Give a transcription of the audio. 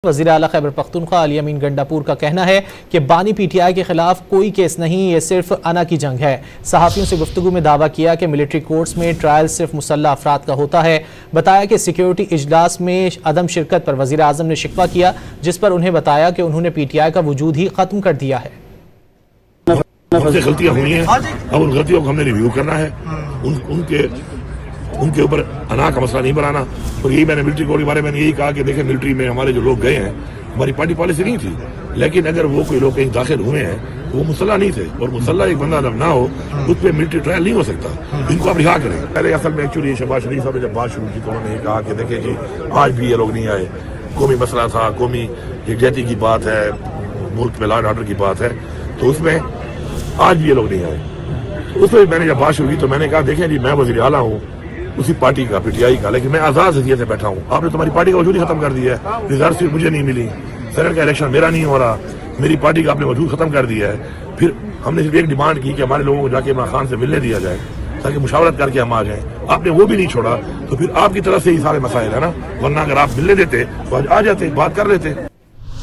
वज़ीर आला खैबर पख्तूनख्वा अली अमीन गंडापुर का कहना है कि बानी पीटीआई के खिलाफ कोई केस नहीं, ये सिर्फ अना की जंग है। सहाफ़ियों से गुफ्तगू में दावा किया कि मिलिट्री कोर्ट्स में ट्रायल सिर्फ मुसल्लह अफराद का होता है। बताया कि सिक्योरिटी इजलास में अदम शिरकत पर वज़ीर आज़म ने शिकवा किया, जिस पर उन्हें बताया कि उन्होंने पीटीआई का वजूद ही खत्म कर दिया है। गलतियां हुई हैं, अब उन गलतियों को हमने रिव्यू करना है, उनके ऊपर अना का मसला नहीं बनाना। और यही मैंने मिलिट्री कोर्ट के बारे में यही कहा कि देखें, मिलिट्री में हमारे जो लोग गए हैं, हमारी पार्टी पॉलिसी नहीं थी, लेकिन अगर वो कोई लोग कहीं दाखिल हुए हैं वो मुसल्ला नहीं थे, और मुसल्ला एक बंदा जब ना हो उस पर मिलिट्री ट्रायल नहीं हो सकता। इनको आप रिहा करें। पहले असल में एक्चुअली शहबाज शरीफ साहब ने जब बात शुरू की तो उन्होंने कहा कि देखें जी, आज भी ये लोग नहीं आए, कौमी मसला था, कौमी यकजहती की बात है, मुल्क में लॉ एंड ऑर्डर की बात है, तो उसमें आज भी ये लोग नहीं आए। उसमें मैंने जब बात शुरू की तो मैंने कहा देखें जी, मैं वज़ीर आला हूँ उसी पार्टी का, पीटीआई का, लेकिन मैं आजाद हैसियत से बैठा हूँ। आपने तुम्हारी पार्टी का वजूद ही खत्म कर दिया है, रिजर्व सीट मुझे नहीं मिली, सेनेट का इलेक्शन मेरा नहीं हो रहा, मेरी पार्टी का आपने वजूद खत्म कर दिया है। फिर हमने सिर्फ एक डिमांड की कि हमारे लोगों को जाके इमरान खान से मिलने दिया जाए ताकि मुशावरत करके हम आ जाएं। आपने वो भी नहीं छोड़ा, तो फिर आपकी तरफ से ही सारे मसाइल है ना, वरना अगर आप मिलने देते तो आज आ जाते, बात कर लेते।